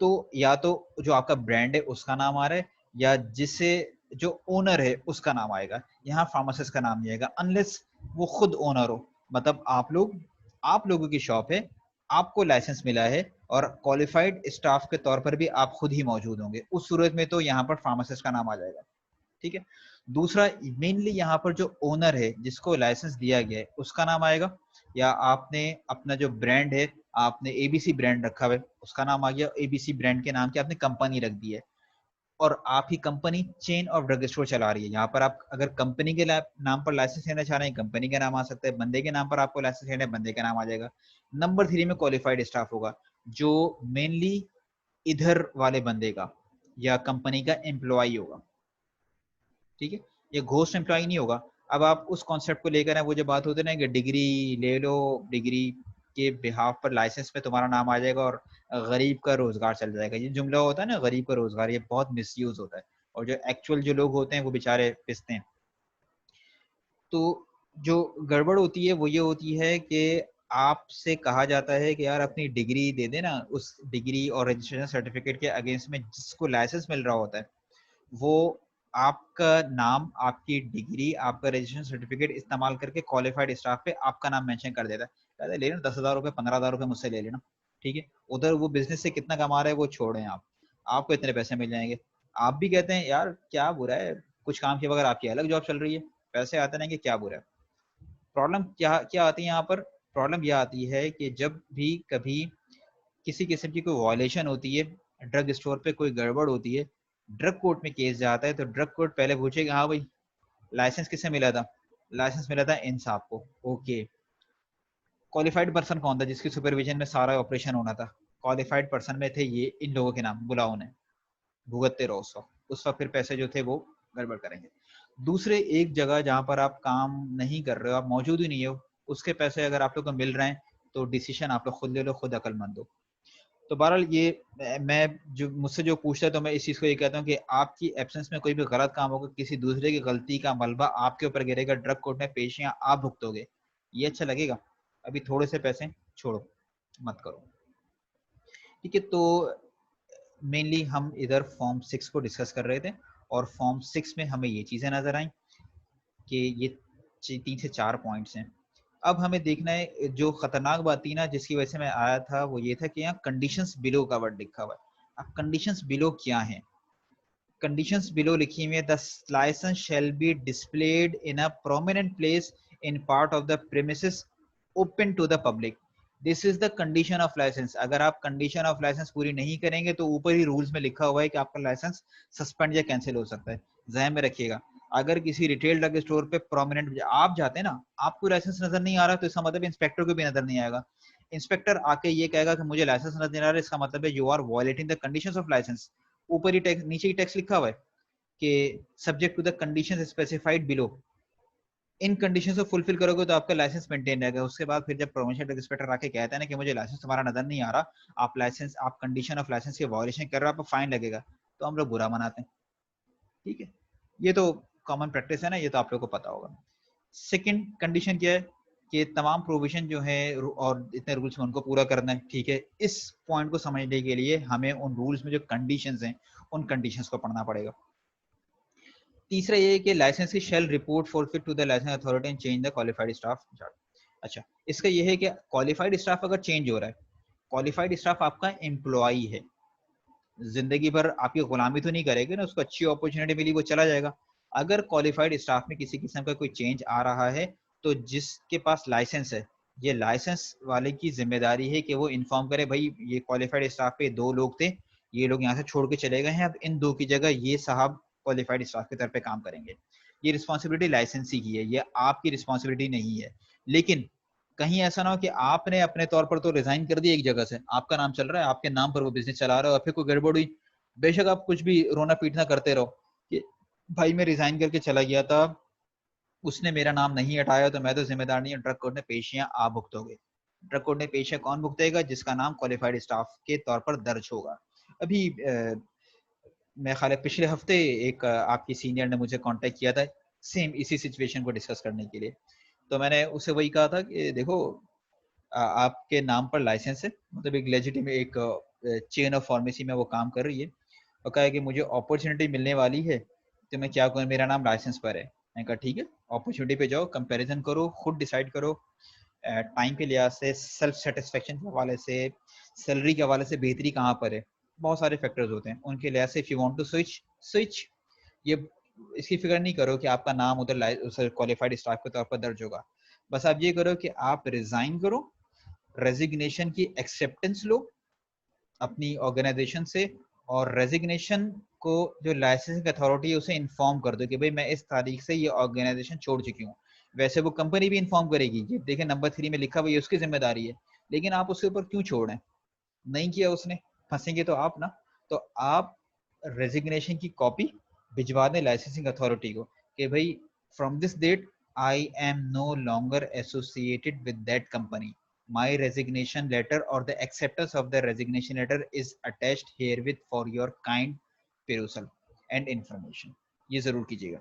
तो या तो जो आपका ब्रांड है उसका नाम आ रहा है, या जिसे जो ओनर है उसका नाम आएगा। यहाँ फार्मासिस्ट का नाम नहीं आएगा अनलेस वो खुद ओनर हो, मतलब आप लोगों की शॉप है, आपको लाइसेंस मिला है और क्वालिफाइड स्टाफ के तौर पर भी आप खुद ही मौजूद होंगे, उस सूरत में तो यहाँ पर फार्मासिस्ट का नाम आ जाएगा, ठीक है। दूसरा, मेनली यहाँ पर जो ओनर है जिसको लाइसेंस दिया गया है उसका नाम आएगा, या आपने अपना जो ब्रांड है, आपने एबीसी ब्रांड रखा हुआ है, उसका नाम आ गया, एबीसी ब्रांड के नाम की आपने कंपनी रख दी है, और आप ही company chain of drug store चला रही है। यहाँ पर आप अगर कंपनी के नाम पर लाइसेंस लेना चाह रहे हैं, कंपनी का नाम आ सकता है, बंदे के नाम पर आपको लाइसेंस लेना है, बंदे का नाम आ जाएगा। नंबर 3 में क्वालिफाइड स्टाफ होगा, जो मेनली इधर वाले बंदे का या कंपनी का एम्प्लॉय होगा, ठीक है, ये घोस्ट एम्प्लॉय नहीं होगा। अब आप उस कॉन्सेप्ट को लेकर वो जो बात होती है ना कि डिग्री ले लो, डिग्री के बिहाफ पर लाइसेंस पे तुम्हारा नाम आ जाएगा और गरीब का रोजगार चल जाएगा, ये जुमला होता है ना गरीब का रोजगार, ये बहुत मिसयूज होता है, और जो एक्चुअल जो लोग होते हैं वो बेचारे पिसते हैं। तो जो गड़बड़ होती है वो ये होती है कि आपसे कहा जाता है कि यार अपनी डिग्री दे देना, उस डिग्री और रजिस्ट्रेशन सर्टिफिकेट के अगेंस्ट में जिसको लाइसेंस मिल रहा होता है वो आपका नाम, आपकी डिग्री, आपका रजिस्ट्रेशन सर्टिफिकेट इस्तेमाल करके क्वालिफाइड स्टाफ पे आपका नाम मेंशन कर देता है, कहता है ले लेना 10,000 रुपये 15,000 रुपये मुझसे ले लेना, ठीक है। उधर वो बिजनेस से कितना कमा रहे हैं वो छोड़ें आप, आपको इतने पैसे मिल जाएंगे। आप भी कहते हैं यार क्या बुरा है, कुछ काम किए बगैर आपकी अलग जॉब चल रही है, पैसे आते रहेंगे, क्या बुरा है। प्रॉब्लम क्या क्या आती है यहाँ पर? प्रॉब्लम यह आती है कि जब भी कभी किसी किस्म की कोई वॉयलेशन होती है, ड्रग स्टोर पे कोई गड़बड़ होती है, ड्रग कोर्ट में केस जाता है, तो ड्रग कोर्ट पहले पूछेगा हाँ भाई लाइसेंस किससे मिला था, लाइसेंस मिला था इन साहब को, ओके। क्वालिफाइड पर्सन कौन था जिसकी सुपरविजन में सारा ऑपरेशन होना था? क्वालिफाइड पर्सन में थे ये, इन लोगों के नाम बुलाओ उन्हें, भुगतते रहो उस वक्त फिर पैसे जो थे वो गड़बड़ करेंगे। दूसरे एक जगह जहां पर आप काम नहीं कर रहे हो, आप मौजूद ही नहीं हो, उसके पैसे अगर आप लोग को मिल रहे हैं तो डिसीजन आप लोग खुद ले लो, खुद अक्लमंद हो। तो बहरहाल ये मैं जो मुझसे जो पूछता है तो मैं इस चीज को ये कहता हूँ कि आपकी एब्सेंस में कोई भी गलत काम होगा, किसी दूसरे की गलती का मलबा आपके ऊपर गिरेगा, ड्रग कोर्ट में पेशियां आप भुगतोगे, ये अच्छा लगेगा? अभी थोड़े से पैसे छोड़ो, मत करो, ठीक है। तो मेनली हम इधर फॉर्म 6 को डिस्कस कर रहे थे और फॉर्म 6 में हमें ये चीजें नजर आई कि ये 3 से 4 पॉइंट्स हैं। अब हमें देखना है जो खतरनाक बात थी ना जिसकी वजह से मैं आया था वो ये था कि यहाँ कंडीशंस बिलो का वर्ड लिखा हुआ है। अब कंडीशंस बिलो क्या है? कंडीशंस बिलो लिखी हुई है, the licence shall be displayed in a prominent place in part of the premises open to the public, this is the condition of licence. अगर आप कंडीशन ऑफ लाइसेंस पूरी नहीं करेंगे तो ऊपर ही रूल्स में लिखा हुआ है कि आपका लाइसेंस सस्पेंड या कैंसिल हो सकता है, ध्यान में रखिएगा। अगर किसी रिटेल ड्रग स्टोर पे प्रोमिनेंट आप जाते हैं ना, आपको लाइसेंस नजर नहीं आ रहा तो इसका मतलब इंस्पेक्टर को भी नजर नहीं आएगा। इंस्पेक्टर आके ये कहेगा कि मुझे लाइसेंस नजर नहीं आ रहा, इसका मतलब है you are violating the conditions of licence. ऊपर ही टेक्स्ट, नीचे ही टेक्स्ट लिखा हुआ है कि subject to the conditions specified below, इन कंडीशन को फुलफिल करोगे तो आपका लाइसेंस मेंटेन रहेगा। उसके बाद फिर जब प्रोविंशियल ड्रग इंस्पेक्टर आके कहता है ना कि मुझे लाइसेंस तुम्हारा नजर नहीं आ रहा, आप लाइसेंस, आप कंडीशन ऑफ लाइसेंस की वायलेशन कर रहे हो, आपको फाइन लगेगा, तो हम लोग बुरा मनाते हैं, ठीक है। ये तो कॉमन प्रैक्टिस है ना, ये तो आप लोग को पता होगा। सेकंड कंडीशन क्या है कि तमाम प्रोविजन जो है और इतने रूल्स में उनको पूरा करना है, ठीक है। इस पॉइंट को समझने के लिए हमें उन रूल्स में जो कंडीशंस हैं उन कंडीशंस को पढ़ना पड़ेगा। तीसरा ये है कि लाइसेंस की shall report forfeit to the licence authority and change the qualified staff. अच्छा, इसका ये है कि क्वालिफाइड स्टाफ अगर चेंज हो रहा है, क्वालिफाइड स्टाफ आपका एम्प्लॉई है, जिंदगी भर आपकी गुलामी तो नहीं करेगा ना, उसको अच्छी अपॉर्चुनिटी मिली वो चला जाएगा। अगर क्वालिफाइड स्टाफ में किसी किस्म का कोई चेंज आ रहा है तो जिसके पास लाइसेंस है, ये लाइसेंस वाले की जिम्मेदारी है कि वो इन्फॉर्म करे भाई ये क्वालिफाइड स्टाफ पे 2 लोग थे, ये लोग यहाँ से छोड़ के चले गए हैं, अब इन 2 की जगह ये साहब क्वालिफाइड स्टाफ की तरफ पे काम करेंगे। ये रिस्पॉन्सिबिलिटी लाइसेंसी की है, ये आपकी रिस्पॉन्सिबिलिटी नहीं है। लेकिन कहीं ऐसा ना हो कि आपने अपने तौर पर तो रिजाइन कर दिया एक जगह से, आपका नाम चल रहा है, आपके नाम पर वो बिजनेस चला रहा है और फिर कोई गड़बड़ हुई, बेशक आप कुछ भी रोना पीटना करते रहो कि भाई मैं रिजाइन करके चला गया था, उसने मेरा नाम नहीं हटाया तो मैं तो जिम्मेदार नहीं हूँ, ड्रग कोर्ट ने पेशियां आप भुगतोगे। ड्रग कोर्ट ने पेशियां कौन भुगतेगा? जिसका नाम क्वालिफाइड स्टाफ के तौर पर दर्ज होगा। अभी मैं ख्याल है पिछले हफ्ते एक आपकी सीनियर ने मुझे कांटेक्ट किया था सेम इसी सिचुएशन को डिस्कस करने के लिए। तो मैंने उसे वही कहा था कि देखो आपके नाम पर लाइसेंस है, मतलब एक लेजिटिमेट एक चेन ऑफ फार्मेसी में वो काम कर रही है, और कहा कि मुझे अपॉर्चुनिटी मिलने वाली है तो मैं क्या करूँ, मेरा नाम लाइसेंस पर है। मैंने कहा ठीक है, अपॉर्चुनिटी पे जाओ, कंपैरिजन करो, खुद डिसाइड करो, टाइम के लिहाज से, सेल्फ सेटिस्फेक्शन के हवाले से, सैलरी के हवाले से बेहतरी कहाँ पर है, बहुत सारे फैक्टर्स होते हैं, उनके लिहाज से if you want to switch switch. ये इसकी फिक्र नहीं करो कि आपका नाम उधर क्वालिफाइड स्टाफ के तौर पर दर्ज होगा, बस आप ये करो कि आप रिजाइन करो, रेजिग्नेशन की एक्सेप्टेंस लो अपनी ऑर्गेनाइजेशन से, और रेजिग्नेशन को जो लाइसेंसिंग अथॉरिटी है उसे इन्फॉर्म कर दो कि भाई मैं इस तारीख से ये ऑर्गेनाइजेशन छोड़ चुकी हूँ। वैसे वो कंपनी भी इन्फॉर्म करेगी, ये देखिए नंबर 3 में लिखा हुआ ये उसकी जिम्मेदारी है, लेकिन आप उसके ऊपर क्यों छोड़ रहे हैं? नहीं किया उसने, फंसेंगे तो आप ना। तो आप रेजिग्नेशन की कॉपी भिजवा दें लाइसेंसिंग अथॉरिटी को कि भाई from this date I am no longer associated with that company, my resignation letter or the acceptance of the resignation letter is attached herewith for your kind perusal and information। ये जरूर कीजिएगा,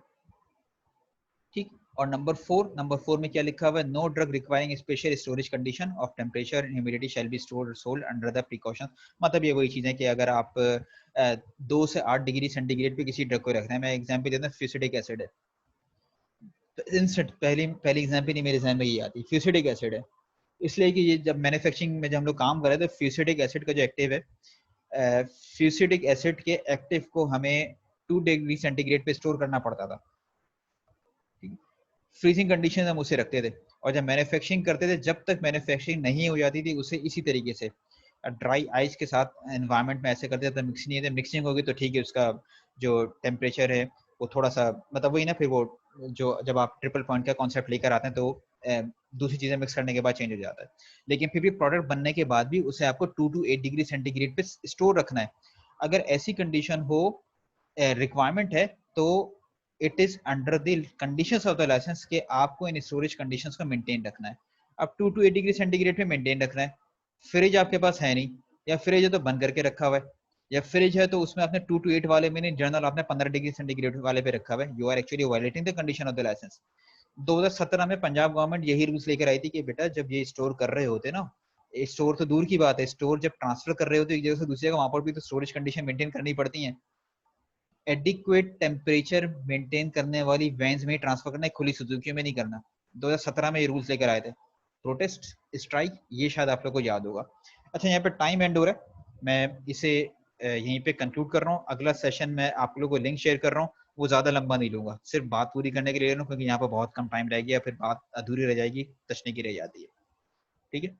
ठीक। और number 4 में क्या लिखा हुआ है, no drug requiring special storage condition of temperature and humidity shall be stored sold under the precaution. मतलब ये वही चीज़ है कि अगर आप 2 से 8 डिग्री सेंटीग्रेड पे किसी ड्रग को रखना है, मैं एग्जाम्पल देता हूँ, फ्यूसिडिक एसिड है, तो इंस्टेंट पहली एग्जाम्पल ही मेरे जहन में ये आती है, फ्यूसिडिक एसिड है, इसलिए कि ये जब मैन्युफैक्चरिंग में जब हम लोग काम कर रहे थे, फ्यूसिडिक एसिड का जो एक्टिव है, फ्यूसिडिक एसिड के एक्टिव को हमें 2 डिग्री सेंटीग्रेड पे स्टोर करना पड़ता था, फ्रीजिंग कंडीशन हम उसे रखते थे, और जब मैन्युफैक्चरिंग करते थे, जब तक मैन्युफैक्चरिंग नहीं हो जाती थी, उसे इसी तरीके से ड्राई आइस के साथ एनवायरनमेंट में ऐसे करते थे, मिक्सिंग नहीं है, मिक्सिंग होगी तो ठीक है, उसका जो टेम्परेचर है वो थोड़ा सा, मतलब वही ना, फिर वो जो जब आप ट्रिपल पॉइंट का कॉन्सेप्ट लेकर आते हैं तो दूसरी चीजें मिक्स करने के बाद चेंज हो जाता है, लेकिन फिर भी प्रोडक्ट बनने के बाद भी उसे आपको 2 to 8 डिग्री सेंटीग्रेड पे स्टोर रखना है। अगर ऐसी कंडीशन हो, रिक्वायरमेंट है, तो it is under the conditions of the licence के आपको इन स्टोरेज कंडीशंस को मेंटेन रखना है। अब 2 to 8 डिग्री सेंटीग्रेड पे मेंटेन रखना है, फ्रिज आपके पास है नहीं, या फ्रिज है तो बंद करके रखा हुआ है, या फ्रिज है तो उसमें आपने 2 to 8 वाले में नहीं, जनरल आपने 15 डिग्री सेंटीग्रेड वाले पे रखा हुआ है, you are actually violating the condition of the licence. 2017 में पंजाब गवर्नमेंट यही रूल्स लेकर आई थी कि बेटा जब ये स्टोर कर रहे होते ना, स्टोर तो दूर की बात है, स्टोर जब ट्रांसफर कर रहे होते एक जगह से दूसरी जगह, वहां पर भी तो स्टोरेज कंडीशन मेंटेन करनी पड़ती है, एडिक्वेट टेम्परेचर मेंटेन करने वाली वैन्स में ट्रांसफर करना है, खुली सुजुकी में नहीं करना। 2017 में ये रूल्स लेकर आए थे, प्रोटेस्ट स्ट्राइक, ये शायद आप लोग को याद होगा। अच्छा, यहाँ पे टाइम एंड हो रहा है, मैं इसे यहीं पे कंक्लूड कर रहा हूँ, अगला सेशन में आप लोगों को लिंक शेयर कर रहा हूँ, वो ज्यादा लंबा नहीं लूंगा, सिर्फ बात पूरी करने के लिए ले रहा हूँ, क्योंकि यहाँ पर बहुत कम टाइम रह गया, फिर बात अधूरी रह जाएगी, तशनी की रह जाती है, ठीक है।